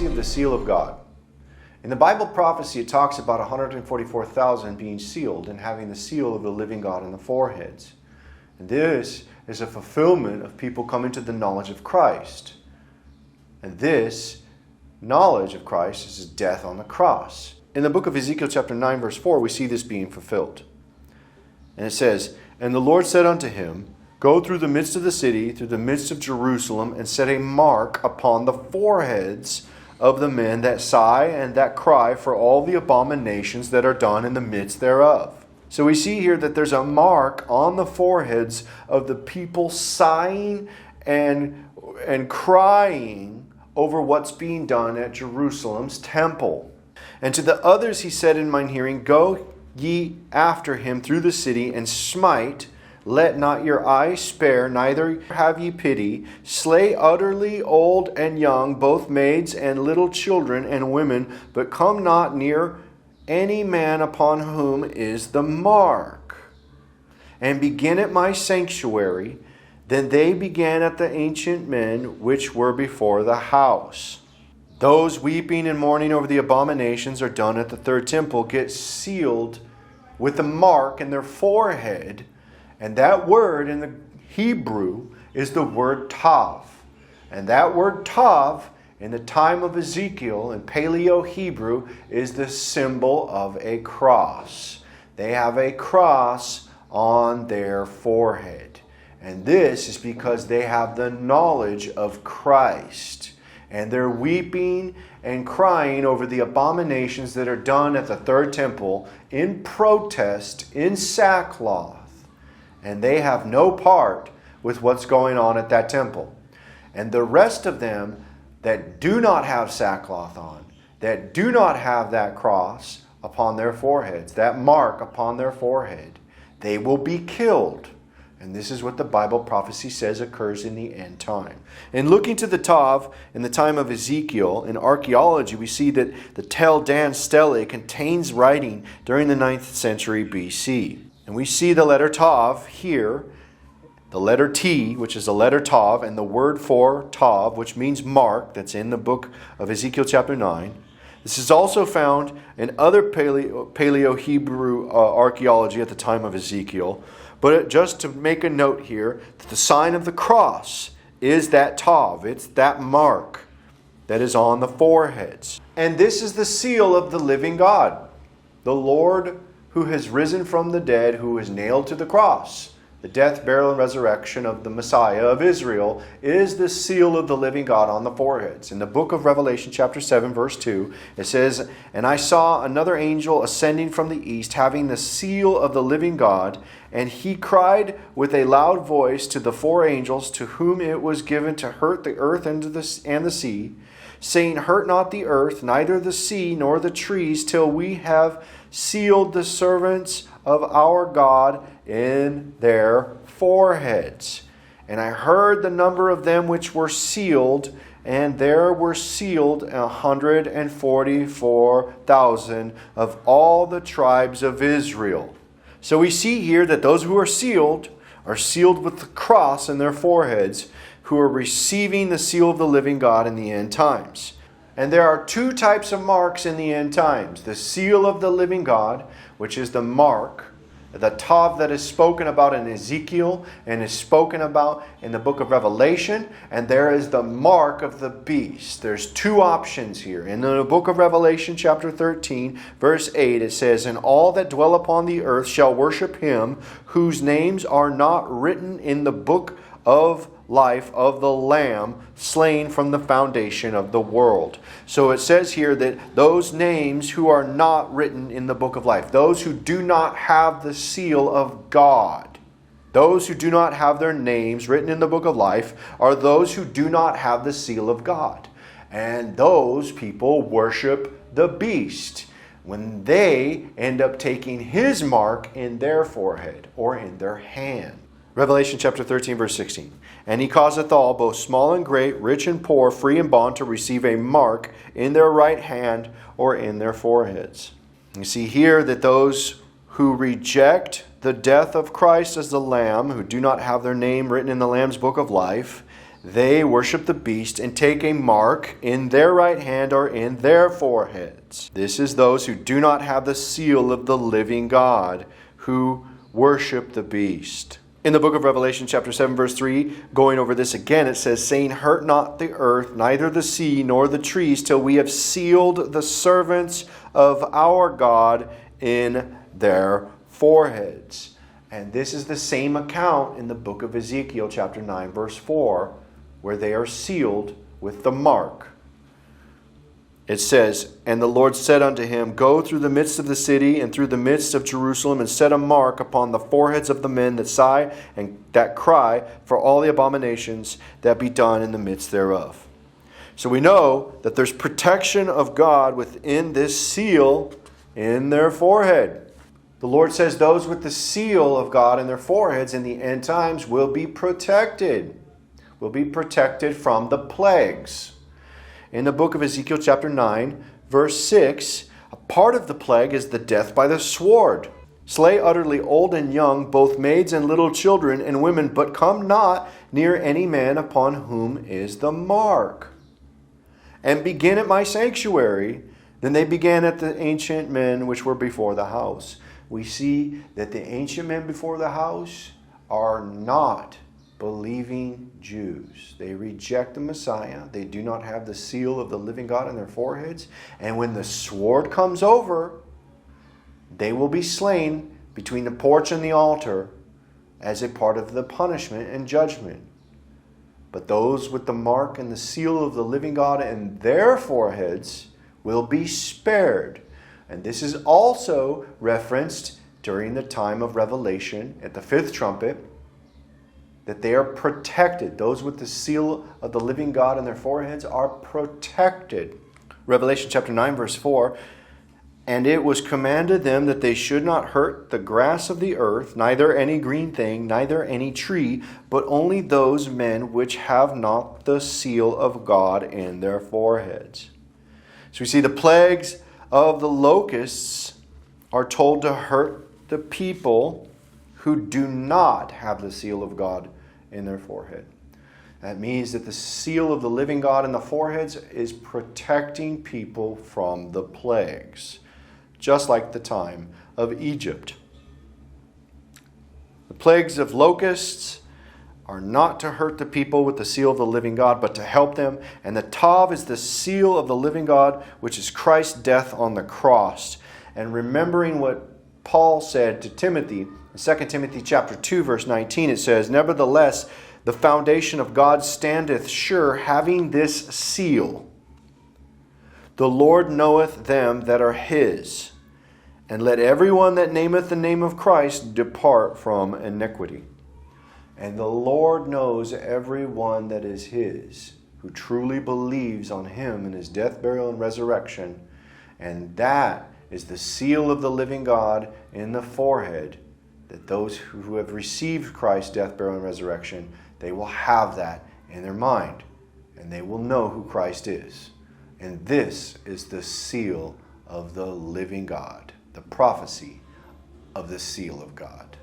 prophecy of the seal of God. In the Bible prophecy, it talks about 144,000 being sealed and having the seal of the living God in the foreheads. And this is a fulfillment of people coming to the knowledge of Christ. And this knowledge of Christ is his death on the cross. In the book of Ezekiel chapter 9 verse 4, we see this being fulfilled. And it says, "And the Lord said unto him, Go through the midst of the city, through the midst of Jerusalem, and set a mark upon the foreheads of the men that sigh and that cry for all the abominations that are done in the midst thereof." So we see here that there's a mark on the foreheads of the people sighing and crying over what's being done at Jerusalem's temple. "And to the others he said in mine hearing, Go ye after him through the city, and smite. Let not your eye spare, neither have ye pity. Slay utterly old and young, both maids and little children and women, but come not near any man upon whom is the mark. And begin at my sanctuary. Then they began at the ancient men which were before the house. Those weeping and mourning over the abominations are done at the third temple get sealed with the mark in their forehead. And that word in the Hebrew is the word tav. And that word tav in the time of Ezekiel in Paleo-Hebrew is the symbol of a cross. They have a cross on their forehead. And this is because they have the knowledge of Christ. And they're weeping and crying over the abominations that are done at the third temple in protest, in sackcloth. And they have no part with what's going on at that temple. And the rest of them that do not have sackcloth on, that do not have that cross upon their foreheads, that mark upon their forehead, they will be killed. And this is what the Bible prophecy says occurs in the end time. And looking to the Tav in the time of Ezekiel, in archaeology, we see that the Tel Dan stele contains writing during the 9th century BC. And we see the letter Tav here, the letter T, which is the letter Tav, and the word for Tav, which means mark, that's in the book of Ezekiel chapter 9. This is also found in other Paleo-Hebrew archaeology at the time of Ezekiel. But just to make a note here, that the sign of the cross is that Tav. It's that mark that is on the foreheads. And this is the seal of the living God, the Lord who has risen from the dead, who is nailed to the cross. The death, burial, and resurrection of the Messiah of Israel is the seal of the living God on the foreheads. In the book of Revelation chapter 7 verse 2, it says, "And I saw another angel ascending from the east, having the seal of the living God, and he cried with a loud voice to the four angels to whom it was given to hurt the earth and the sea, saying, Hurt not the earth, neither the sea, nor the trees, till we have sealed the servants of our God in their foreheads. And I heard the number of them which were sealed, and there were sealed 144,000 of all the tribes of Israel." So we see here that those who are sealed with the cross in their foreheads, who are receiving the seal of the living God in the end times. And there are two types of marks in the end times. The seal of the living God, which is the mark, the Tav that is spoken about in Ezekiel and is spoken about in the book of Revelation. And there is the mark of the beast. There's two options here. In the book of Revelation chapter 13 verse 8 it says, "And all that dwell upon the earth shall worship him whose names are not written in the book of life of the Lamb slain from the foundation of the world." So it says here that those names who are not written in the book of life, those who do not have the seal of God, those who do not have their names written in the book of life are those who do not have the seal of God. And those people worship the beast when they end up taking his mark in their forehead or in their hand. Revelation chapter 13 verse 16. "And he causeth all, both small and great, rich and poor, free and bond, to receive a mark in their right hand or in their foreheads." You see here that those who reject the death of Christ as the Lamb, who do not have their name written in the Lamb's book of life, they worship the beast and take a mark in their right hand or in their foreheads. This is those who do not have the seal of the living God, who worship the beast. In the book of Revelation, chapter 7, verse 3, going over this again, it says, saying, hurt not the earth, neither the sea, nor the trees, till we have sealed the servants of our God in their foreheads. And this is the same account in the book of Ezekiel, chapter 9, verse 4, where they are sealed with the mark. It says, and the Lord said unto him, go through the midst of the city and through the midst of Jerusalem, and set a mark upon the foreheads of the men that sigh and that cry for all the abominations that be done in the midst thereof. So we know that there's protection of God within this seal in their forehead. The Lord says those with the seal of God in their foreheads in the end times will be protected. Will be protected from the plagues. In the book of Ezekiel chapter 9, verse 6, a part of the plague is the death by the sword. Slay utterly old and young, both maids and little children and women, but come not near any man upon whom is the mark. And begin at my sanctuary. Then they began at the ancient men which were before the house. We see that the ancient men before the house are not believing Jews. They reject the Messiah. They do not have the seal of the living God in their foreheads. And when the sword comes over, they will be slain between the porch and the altar as a part of the punishment and judgment. But those with the mark and the seal of the living God in their foreheads will be spared. And this is also referenced during the time of Revelation at the fifth trumpet, that they are protected. Those with the seal of the living God in their foreheads are protected. Revelation chapter 9, verse 4, and it was commanded them that they should not hurt the grass of the earth, neither any green thing, neither any tree, but only those men which have not the seal of God in their foreheads. So we see the plagues of the locusts are told to hurt the people who do not have the seal of God in their forehead. That means that the seal of the living God in the foreheads is protecting people from the plagues, just like the time of Egypt. The plagues of locusts are not to hurt the people with the seal of the living God, but to help them. And the Tav is the seal of the living God, which is Christ's death on the cross. And remembering what Paul said to Timothy, in 2 Timothy chapter 2, verse 19, it says, nevertheless, the foundation of God standeth sure, having this seal. The Lord knoweth them that are his. And let everyone that nameth the name of Christ depart from iniquity. And the Lord knows everyone that is his, who truly believes on him in his death, burial, and resurrection. And that is the seal of the living God in the forehead, that those who have received Christ's death, burial, and resurrection, they will have that in their mind, and they will know who Christ is. And this is the seal of the living God, the prophecy of the seal of God.